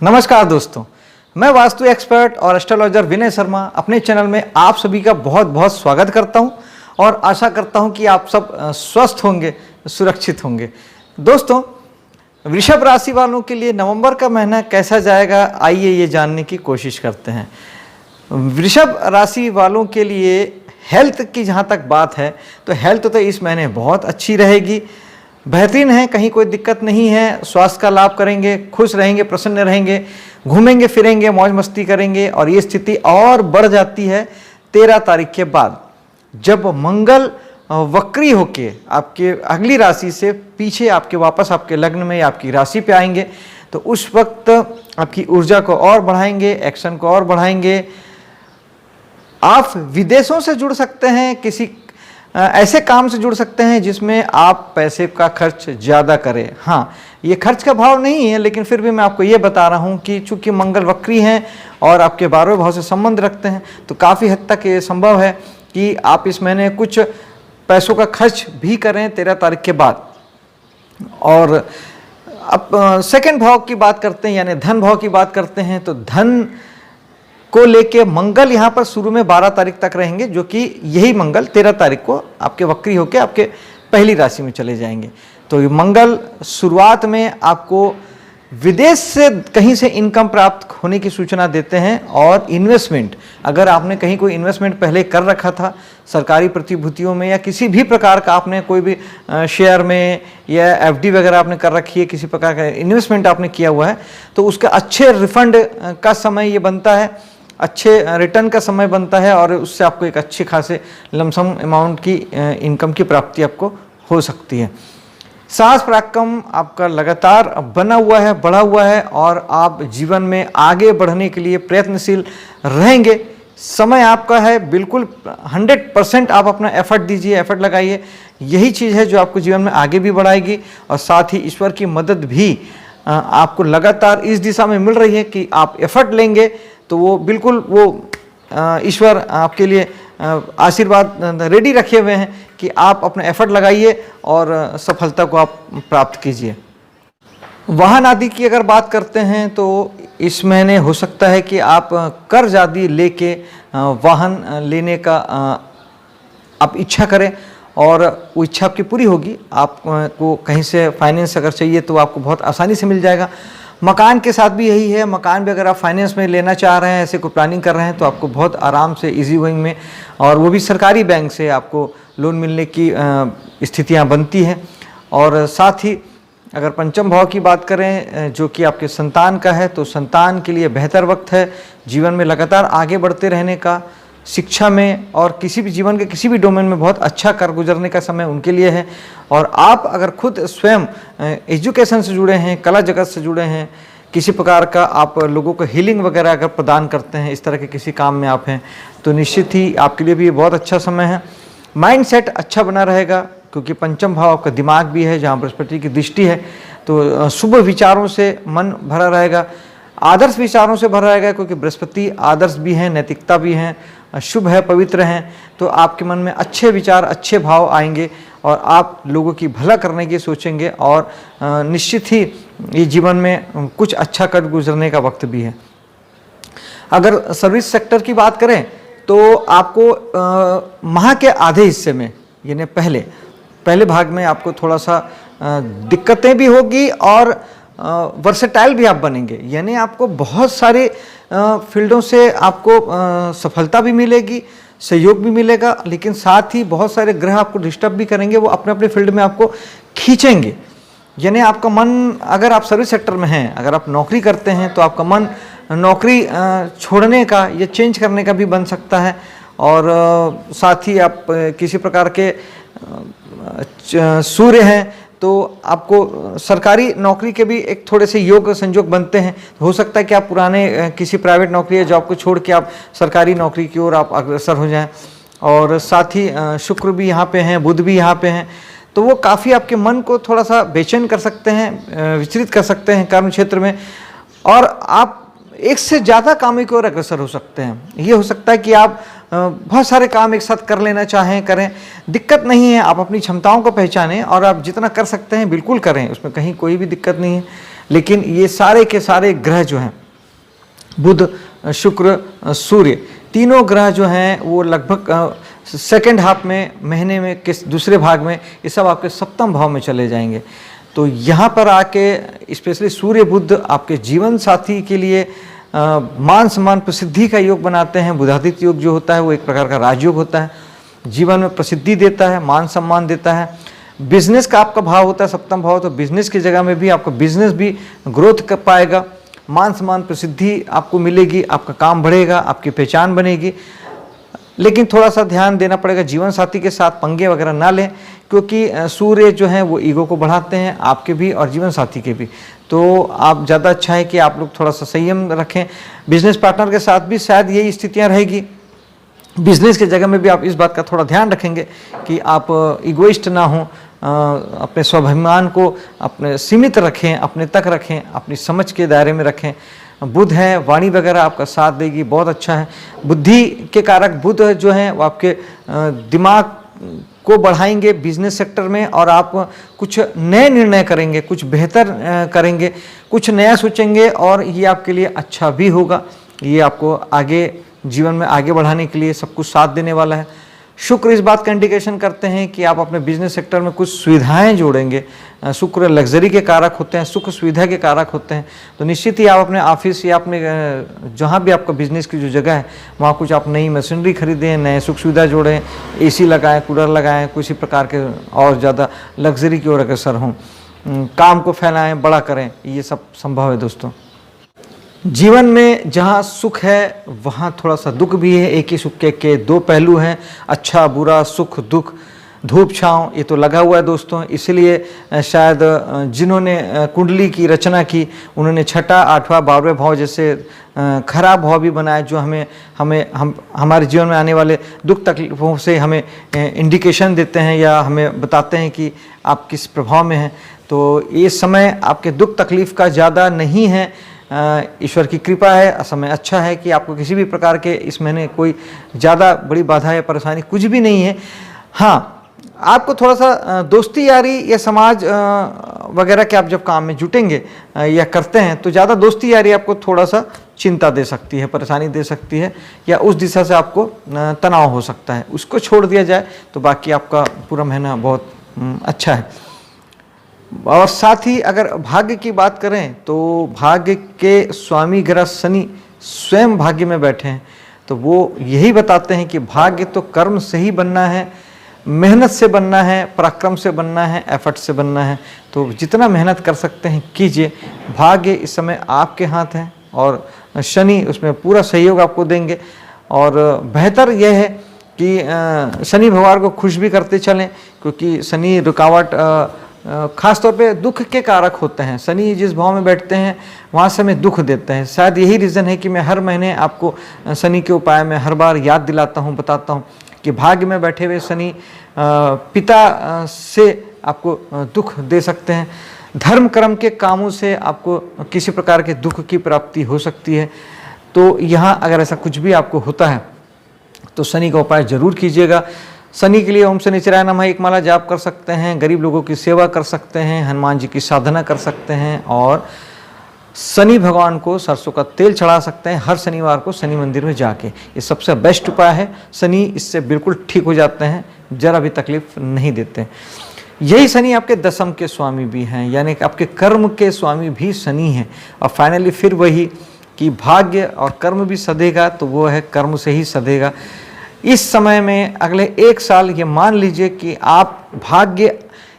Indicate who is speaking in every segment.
Speaker 1: नमस्कार दोस्तों, मैं वास्तु एक्सपर्ट और एस्ट्रोलॉजर विनय शर्मा अपने चैनल में आप सभी का बहुत बहुत स्वागत करता हूं और आशा करता हूं कि आप सब स्वस्थ होंगे, सुरक्षित होंगे। दोस्तों, वृषभ राशि वालों के लिए नवंबर का महीना कैसा जाएगा, आइए ये जानने की कोशिश करते हैं। वृषभ राशि वालों के लिए हेल्थ की जहां तक बात है तो हेल्थ तो इस महीने बहुत अच्छी रहेगी, बेहतरीन है, कहीं कोई दिक्कत नहीं है। स्वास्थ्य का लाभ करेंगे, खुश रहेंगे, प्रसन्न रहेंगे, घूमेंगे फिरेंगे, मौज मस्ती करेंगे। और ये स्थिति और बढ़ जाती है 13 तारीख के बाद, जब मंगल वक्री होके आपके अगली राशि से पीछे आपके वापस आपके लग्न में या आपकी राशि पे आएंगे। तो उस वक्त आपकी ऊर्जा को और बढ़ाएंगे, एक्शन को और बढ़ाएंगे। आप विदेशों से जुड़ सकते हैं, किसी ऐसे काम से जुड़ सकते हैं जिसमें आप पैसे का खर्च ज़्यादा करें। हाँ, ये खर्च का भाव नहीं है, लेकिन फिर भी मैं आपको ये बता रहा हूँ कि चूंकि मंगल वक्री हैं और आपके 12वें भाव से संबंध रखते हैं, तो काफ़ी हद तक ये संभव है कि आप इस महीने कुछ पैसों का खर्च भी करें 13 तारीख के बाद। और अब सेकंड भाव की बात करते हैं, यानी धन भाव की बात करते हैं, तो धन को लेके मंगल यहाँ पर शुरू में 12 तारीख तक रहेंगे, जो कि यही मंगल 13 तारीख को आपके वक्री होके आपके पहली राशि में चले जाएंगे। तो ये मंगल शुरुआत में आपको विदेश से कहीं से इनकम प्राप्त होने की सूचना देते हैं। और इन्वेस्टमेंट, अगर आपने कहीं कोई इन्वेस्टमेंट पहले कर रखा था सरकारी प्रतिभूतियों में या किसी भी प्रकार का आपने कोई भी शेयर में या एफडी वगैरह आपने कर रखी है, किसी प्रकार का इन्वेस्टमेंट आपने किया हुआ है, तो उसका अच्छे रिफंड का समय ये बनता है, अच्छे रिटर्न का समय बनता है और उससे आपको एक अच्छे खासे लमसम अमाउंट की इनकम की प्राप्ति आपको हो सकती है। साहस पराक्रम आपका लगातार बना हुआ है, बढ़ा हुआ है और आप जीवन में आगे बढ़ने के लिए प्रयत्नशील रहेंगे। समय आपका है, बिल्कुल 100% आप अपना एफर्ट दीजिए, एफर्ट लगाइए। यही चीज़ है जो आपको जीवन में आगे भी बढ़ाएगी और साथ ही ईश्वर की मदद भी आपको लगातार इस दिशा में मिल रही है कि आप एफर्ट लेंगे तो वो बिल्कुल वो ईश्वर आपके लिए आशीर्वाद रेडी रखे हुए हैं कि आप अपना एफर्ट लगाइए और सफलता को आप प्राप्त कीजिए। वाहन आदि की अगर बात करते हैं तो इस महीने हो सकता है कि आप कर्ज आदि लेके वाहन लेने का आप इच्छा करें और वो इच्छा आपकी पूरी होगी। आपको कहीं से फाइनेंस अगर चाहिए तो आपको बहुत आसानी से मिल जाएगा। मकान के साथ भी यही है, मकान भी अगर आप फाइनेंस में लेना चाह रहे हैं, ऐसे कोई प्लानिंग कर रहे हैं, तो आपको बहुत आराम से इजी गोइंग में, और वो भी सरकारी बैंक से आपको लोन मिलने की स्थितियां बनती हैं। और साथ ही अगर पंचम भाव की बात करें जो कि आपके संतान का है, तो संतान के लिए बेहतर वक्त है, जीवन में लगातार आगे बढ़ते रहने का, शिक्षा में और किसी भी जीवन के किसी भी डोमेन में बहुत अच्छा कर गुजरने का समय उनके लिए है। और आप अगर खुद स्वयं एजुकेशन से जुड़े हैं, कला जगत से जुड़े हैं, किसी प्रकार का आप लोगों को हीलिंग वगैरह अगर प्रदान करते हैं, इस तरह के किसी काम में आप हैं, तो निश्चित ही आपके लिए भी बहुत अच्छा समय है। माइंड सेट अच्छा बना रहेगा क्योंकि पंचम भाव आपका दिमाग भी है, जहाँ बृहस्पति की दृष्टि है, तो शुभ विचारों से मन भरा रहेगा, आदर्श विचारों से भरा रहेगा क्योंकि बृहस्पति आदर्श भी हैं, नैतिकता भी हैं, शुभ है, पवित्र हैं। तो आपके मन में अच्छे विचार, अच्छे भाव आएंगे और आप लोगों की भला करने की सोचेंगे और निश्चित ही ये जीवन में कुछ अच्छा कर गुजरने का वक्त भी है। अगर सर्विस सेक्टर की बात करें तो आपको माह के आधे हिस्से में, यानी पहले भाग में आपको थोड़ा सा दिक्कतें भी होगी और वर्सेटाइल भी आप बनेंगे, यानी आपको बहुत सारे फील्डों से आपको सफलता भी मिलेगी, सहयोग भी मिलेगा, लेकिन साथ ही बहुत सारे ग्रह आपको डिस्टर्ब भी करेंगे, वो अपने अपने फील्ड में आपको खींचेंगे। यानी आपका मन, अगर आप सर्विस सेक्टर में हैं, अगर आप नौकरी करते हैं, तो आपका मन नौकरी छोड़ने का या चेंज करने का भी बन सकता है। और साथ ही आप किसी प्रकार के सूर्य हैं तो आपको सरकारी नौकरी के भी एक थोड़े से योग संयोग बनते हैं। हो सकता है कि आप पुराने किसी प्राइवेट नौकरी या जॉब को छोड़ के आप सरकारी नौकरी की ओर आप अग्रसर हो जाएं। और साथ ही शुक्र भी यहाँ पे हैं, बुध भी यहाँ पे हैं, तो वो काफ़ी आपके मन को थोड़ा सा बेचैन कर सकते हैं, विचलित कर सकते हैं कर्म क्षेत्र में, और आप एक से ज़्यादा कामों की ओर अग्रसर हो सकते हैं। ये हो सकता है कि आप बहुत सारे काम एक साथ कर लेना चाहें, करें, दिक्कत नहीं है। आप अपनी क्षमताओं को पहचानें और आप जितना कर सकते हैं बिल्कुल करें, उसमें कहीं कोई भी दिक्कत नहीं है। लेकिन ये सारे के सारे ग्रह जो हैं, बुध, शुक्र, सूर्य, तीनों ग्रह जो हैं वो लगभग सेकेंड हाफ में, महीने में किस दूसरे भाग में, ये सब आपके सप्तम भाव में चले जाएंगे। तो यहाँ पर आके स्पेशली सूर्य बुध आपके जीवन साथी के लिए मान सम्मान प्रसिद्धि का योग बनाते हैं। बुधादित्य योग जो होता है वो एक प्रकार का राजयोग होता है, जीवन में प्रसिद्धि देता है, मान सम्मान देता है। बिजनेस का आपका भाव होता है सप्तम भाव, तो बिजनेस की जगह में भी आपका बिजनेस भी ग्रोथ कर पाएगा, मान सम्मान प्रसिद्धि आपको मिलेगी, आपका काम बढ़ेगा, आपकी पहचान बनेगी। लेकिन थोड़ा सा ध्यान देना पड़ेगा, जीवन साथी के साथ पंगे वगैरह ना लें, क्योंकि सूर्य जो हैं वो ईगो को बढ़ाते हैं, आपके भी और जीवन साथी के भी। तो आप ज़्यादा अच्छा है कि आप लोग थोड़ा सा संयम रखें। बिजनेस पार्टनर के साथ भी शायद यही स्थितियाँ रहेगी। बिजनेस की जगह में भी आप इस बात का थोड़ा ध्यान रखेंगे कि आप इगोइस्ट ना हों, अपने स्वाभिमान को अपने सीमित रखें, अपने तक रखें, अपनी समझ के दायरे में रखें। बुध है, वाणी वगैरह आपका साथ देगी, बहुत अच्छा है। बुद्धि के कारक बुध जो हैं वो आपके दिमाग को बढ़ाएंगे बिजनेस सेक्टर में, और आप कुछ नए निर्णय करेंगे, कुछ बेहतर करेंगे, कुछ नया सोचेंगे, और ये आपके लिए अच्छा भी होगा। ये आपको आगे जीवन में आगे बढ़ाने के लिए सब कुछ साथ देने वाला है। शुक्र इस बात का इंडिकेशन करते हैं कि आप अपने बिजनेस सेक्टर में कुछ सुविधाएं जोड़ेंगे। शुक्र लग्जरी के कारक होते हैं, सुख सुविधा के कारक होते हैं। तो निश्चित ही आप अपने ऑफिस या अपने जहां भी आपका बिजनेस की जो जगह है वहां कुछ आप नई मशीनरी खरीदें, नए सुख सुविधा जोड़ें, एसी लगाएं, कूलर लगाएं, किसी प्रकार के और ज़्यादा लग्जरी की ओर अग्रसर हों, काम को फैलाएं, बड़ा करें, ये सब संभव है दोस्तों। जीवन में जहाँ सुख है वहाँ थोड़ा सा दुख भी है। एक ही सुख के दो पहलू हैं, अच्छा बुरा, सुख दुख, धूप छाँव, ये तो लगा हुआ है दोस्तों। इसलिए शायद जिन्होंने कुंडली की रचना की उन्होंने छठा, आठवां, 12वें भाव जैसे खराब भाव भी बनाए, जो हमारे जीवन में आने वाले दुख तकलीफों से हमें इंडिकेशन देते हैं या हमें बताते हैं कि आप किस प्रभाव में हैं। तो ये समय आपके दुख तकलीफ का ज़्यादा नहीं है, ईश्वर की कृपा है, समय अच्छा है कि आपको किसी भी प्रकार के इस महीने कोई ज़्यादा बड़ी बाधा या परेशानी कुछ भी नहीं है। हाँ, आपको थोड़ा सा दोस्ती यारी या समाज वगैरह के आप जब काम में जुटेंगे या करते हैं तो ज़्यादा दोस्ती यारी आपको थोड़ा सा चिंता दे सकती है, परेशानी दे सकती है, या उस दिशा से आपको तनाव हो सकता है। उसको छोड़ दिया जाए तो बाकी आपका पूरा महीना बहुत अच्छा है। और साथ ही अगर भाग्य की बात करें तो भाग्य के स्वामी ग्रह शनि स्वयं भाग्य में बैठे हैं, तो वो यही बताते हैं कि भाग्य तो कर्म से ही बनना है, मेहनत से बनना है, पराक्रम से बनना है, एफर्ट से बनना है। तो जितना मेहनत कर सकते हैं कीजिए। भाग्य इस समय आपके हाथ है और शनि उसमें पूरा सहयोग आपको देंगे। और बेहतर यह है कि शनि भगवान को खुश भी करते चलें, क्योंकि शनि रुकावट खास तौर पे दुख के कारक होते हैं। शनि जिस भाव में बैठते हैं वहाँ से हमें दुख देते हैं। शायद यही रीज़न है कि मैं हर महीने आपको शनि के उपाय में हर बार याद दिलाता हूँ, बताता हूँ कि भाग्य में बैठे हुए शनि पिता से आपको दुख दे सकते हैं। धर्म कर्म के कामों से आपको किसी प्रकार के दुख की प्राप्ति हो सकती है। तो यहाँ अगर ऐसा कुछ भी आपको होता है तो शनि का उपाय जरूर कीजिएगा। शनि के लिए ओम शनिचराय नमः एक माला जाप कर सकते हैं, गरीब लोगों की सेवा कर सकते हैं, हनुमान जी की साधना कर सकते हैं, और शनि भगवान को सरसों का तेल चढ़ा सकते हैं हर शनिवार को शनि मंदिर में जाके। ये सबसे बेस्ट उपाय है। शनि इससे बिल्कुल ठीक हो जाते हैं, जरा भी तकलीफ नहीं देते। यही शनि आपके दशम के स्वामी भी हैं, यानी कि आपके कर्म के स्वामी भी शनि हैं। और फाइनली फिर वही कि भाग्य और कर्म भी सधेगा तो वो है कर्म से ही सधेगा। इस समय में अगले 1 साल ये मान लीजिए कि आप भाग्य,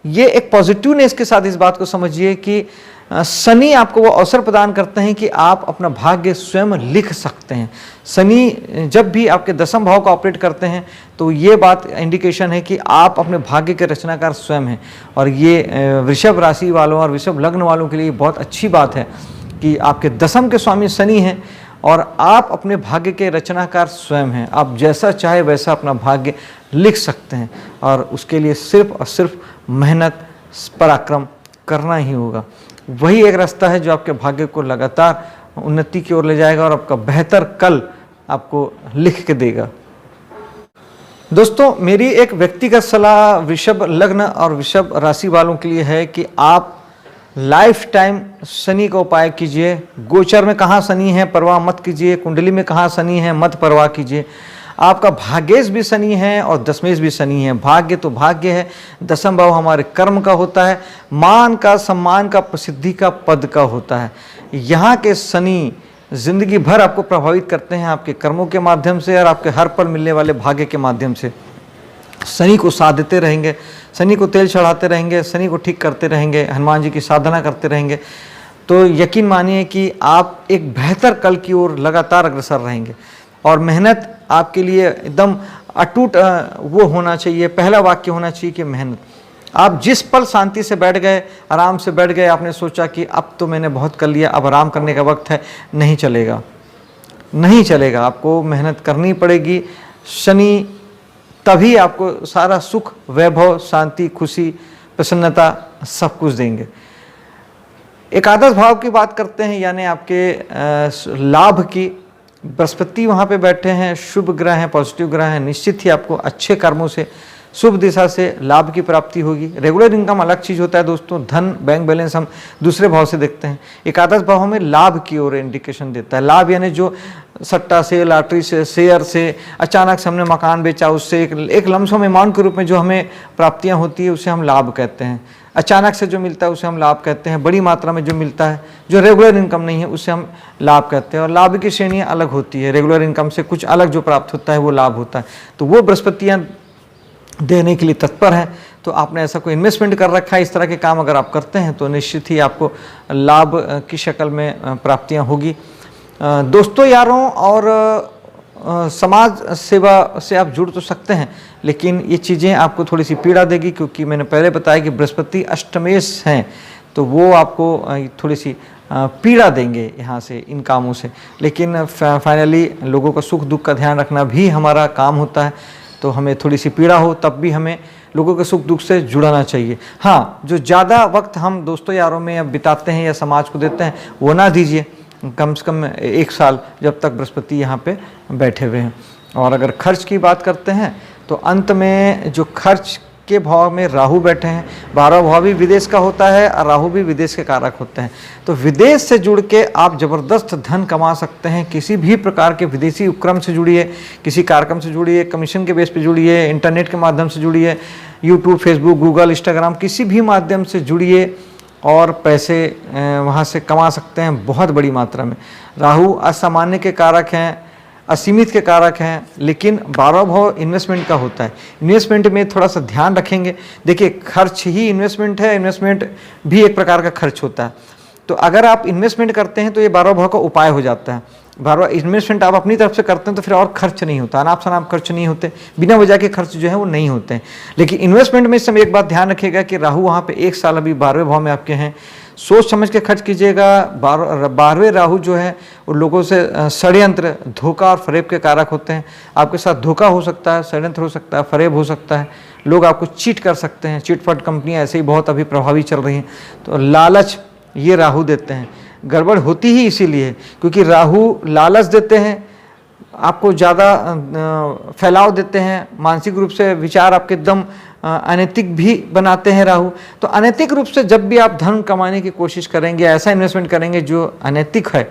Speaker 1: ये एक पॉजिटिवनेस के साथ इस बात को समझिए कि शनि आपको वो अवसर प्रदान करते हैं कि आप अपना भाग्य स्वयं लिख सकते हैं। शनि जब भी आपके दशम भाव का ऑपरेट करते हैं तो ये बात इंडिकेशन है कि आप अपने भाग्य के रचनाकार स्वयं हैं। और ये वृषभ राशि वालों और वृषभ लग्न वालों के लिए बहुत अच्छी बात है कि आपके दशम के स्वामी शनि हैं और आप अपने भाग्य के रचनाकार स्वयं हैं। आप जैसा चाहे वैसा अपना भाग्य लिख सकते हैं, और उसके लिए सिर्फ और सिर्फ मेहनत, पराक्रम करना ही होगा। वही एक रास्ता है जो आपके भाग्य को लगातार उन्नति की ओर ले जाएगा और आपका बेहतर कल आपको लिख के देगा। दोस्तों, मेरी एक व्यक्तिगत सलाह वृषभ लग्न और वृषभ राशि वालों के लिए है कि आप लाइफ टाइम शनि का उपाय कीजिए। गोचर में कहाँ शनि है परवाह मत कीजिए, कुंडली में कहाँ शनि है मत परवाह कीजिए। आपका भाग्येश भी शनि है और दशमेश भी शनि है। भाग्य तो भाग्य है, दशम भाव हमारे कर्म का होता है, मान का, सम्मान का, प्रसिद्धि का, पद का होता है। यहाँ के शनि जिंदगी भर आपको प्रभावित करते हैं आपके कर्मों के माध्यम से और आपके हर पल मिलने वाले भाग्य के माध्यम से। शनि को साथ देते रहेंगे, शनि को तेल चढ़ाते रहेंगे, शनि को ठीक करते रहेंगे, हनुमान जी की साधना करते रहेंगे, तो यकीन मानिए कि आप एक बेहतर कल की ओर लगातार अग्रसर रहेंगे। और मेहनत आपके लिए एकदम अटूट वो होना चाहिए, पहला वाक्य होना चाहिए कि मेहनत। आप जिस पल शांति से बैठ गए, आराम से बैठ गए, आपने सोचा कि अब तो मैंने बहुत कर लिया, अब आराम करने का वक्त है, नहीं चलेगा, नहीं चलेगा। आपको मेहनत करनी पड़ेगी। शनि तभी आपको सारा सुख, वैभव, शांति, खुशी, प्रसन्नता सब कुछ देंगे। एकादश भाव की बात करते हैं, यानी आपके लाभ की। बृहस्पति वहाँ पे बैठे हैं, शुभ ग्रह हैं, पॉजिटिव ग्रह हैं, निश्चित ही आपको अच्छे कर्मों से, शुभ दिशा से लाभ की प्राप्ति होगी। रेगुलर इनकम अलग चीज़ होता है दोस्तों, धन, बैंक बैलेंस हम दूसरे भाव से देखते हैं। एकादश भाव में लाभ की ओर इंडिकेशन देता है। लाभ यानी जो सट्टा से, लॉटरी से, शेयर से, अचानक से हमने मकान बेचा, उससे एक लमसम अमाउंट के रूप में जो हमें प्राप्तियाँ होती है उसे हम लाभ कहते हैं। अचानक से जो मिलता है उसे हम लाभ कहते हैं। बड़ी मात्रा में जो मिलता है, जो रेगुलर इनकम नहीं है, उसे हम लाभ कहते हैं। और लाभ की श्रेणियाँ अलग होती है, रेगुलर इनकम से कुछ अलग जो प्राप्त होता है वो लाभ होता है। तो वो बृहस्पतियाँ देने के लिए तत्पर है। तो आपने ऐसा कोई इन्वेस्टमेंट कर रखा है, इस तरह के काम अगर आप करते हैं तो निश्चित ही आपको लाभ की शक्ल में प्राप्तियां होगी। दोस्तों, यारों और समाज सेवा से आप जुड़ तो सकते हैं, लेकिन ये चीज़ें आपको थोड़ी सी पीड़ा देगी, क्योंकि मैंने पहले बताया कि बृहस्पति अष्टमेश हैं, तो वो आपको थोड़ी सी पीड़ा देंगे यहाँ से, इन कामों से। लेकिन फाइनली लोगों का सुख दुख का ध्यान रखना भी हमारा काम होता है, तो हमें थोड़ी सी पीड़ा हो तब भी हमें लोगों के सुख दुख से जुड़ना चाहिए। हाँ, जो ज़्यादा वक्त हम दोस्तों यारों में या बिताते हैं या समाज को देते हैं वो ना दीजिए, कम से कम 1 साल, जब तक बृहस्पति यहाँ पे बैठे हुए हैं। और अगर खर्च की बात करते हैं तो अंत में जो खर्च के भाव में राहु बैठे हैं, 12वां भाव भी विदेश का होता है और राहु भी विदेश के कारक होते हैं। तो विदेश से जुड़ के आप जबरदस्त धन कमा सकते हैं। किसी भी प्रकार के विदेशी उपक्रम से जुड़िए, किसी कार्यक्रम से जुड़िए, कमीशन के बेस पे जुड़िए, इंटरनेट के माध्यम से जुड़िए, यूट्यूब, फेसबुक, गूगल, इंस्टाग्राम, किसी भी माध्यम से जुड़िए और पैसे वहाँ से कमा सकते हैं बहुत बड़ी मात्रा में। राहु असामान्य के कारक हैं, असीमित के कारक हैं, लेकिन 12वां भाव इन्वेस्टमेंट का होता है। इन्वेस्टमेंट में थोड़ा सा ध्यान रखेंगे। देखिए, खर्च ही इन्वेस्टमेंट है, इन्वेस्टमेंट भी एक प्रकार का खर्च होता है। तो अगर आप इन्वेस्टमेंट करते हैं तो ये 12वां भाव का उपाय हो जाता है। 12वां इन्वेस्टमेंट आप अपनी तरफ से करते हैं तो फिर और खर्च नहीं होता, अनाप शनाप खर्च नहीं होते, बिना वजह के खर्च जो है वो नहीं होते हैं। लेकिन इन्वेस्टमेंट में इस समय एक बात ध्यान रखिएगा कि राहु वहाँ पे 1 साल अभी 12वें भाव में आपके हैं, सोच समझ के खर्च कीजिएगा। 12वें राहु जो है वो लोगों से षड्यंत्र, धोखा और फरेब के कारक होते हैं। आपके साथ धोखा हो सकता है, षड्यंत्र हो सकता है, फरेब हो सकता है, लोग आपको चीट कर सकते हैं। चिटफंड कंपनियां ऐसे ही बहुत अभी प्रभावी चल रही हैं। तो लालच ये राहु देते हैं। गड़बड़ होती ही इसीलिए क्योंकि राहु लालच देते हैं, आपको ज़्यादा फैलाव देते हैं, मानसिक रूप से विचार आपके एकदम अनैतिक भी बनाते हैं राहु। तो अनैतिक रूप से जब भी आप धन कमाने की कोशिश करेंगे, ऐसा इन्वेस्टमेंट करेंगे जो अनैतिक है,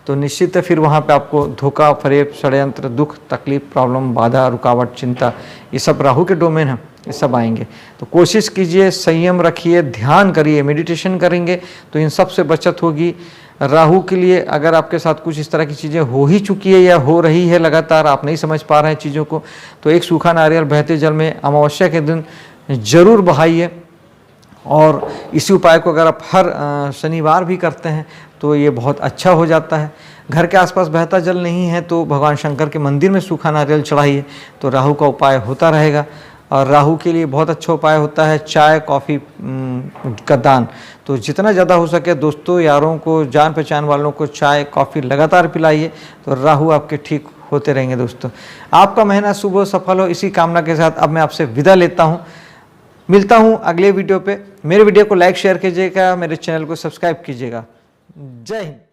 Speaker 1: तो निश्चित है फिर वहाँ पे आपको धोखा, फरेब, षड्यंत्र, दुख, तकलीफ, प्रॉब्लम, बाधा, रुकावट, चिंता, ये सब राहु के डोमेन हैं, ये सब आएंगे। तो कोशिश कीजिए, संयम रखिए, ध्यान करिए, मेडिटेशन करेंगे तो इन सब से बचत होगी। राहु के लिए अगर आपके साथ कुछ इस तरह की चीज़ें हो ही चुकी है या हो रही है लगातार, आप नहीं समझ पा रहे हैं चीज़ों को, तो एक सूखा नारियल बहते जल में अमावस्या के दिन जरूर बहाइए। और इसी उपाय को अगर आप हर शनिवार भी करते हैं तो ये बहुत अच्छा हो जाता है। घर के आसपास बहता जल नहीं है तो भगवान शंकर के मंदिर में सूखा नारियल चढ़ाइए, तो राहु का उपाय होता रहेगा। और राहु के लिए बहुत अच्छा उपाय होता है चाय, कॉफ़ी का दान। तो जितना ज़्यादा हो सके दोस्तों, यारों को, जान पहचान वालों को चाय, कॉफ़ी लगातार पिलाइए, तो राहु आपके ठीक होते रहेंगे। दोस्तों, आपका महीना शुभ हो, सफल हो, इसी कामना के साथ अब मैं आपसे विदा लेता हूँ। मिलता हूँ अगले वीडियो पे। मेरे वीडियो को लाइक शेयर कीजिएगा, मेरे चैनल को सब्सक्राइब कीजिएगा। जय हिंद।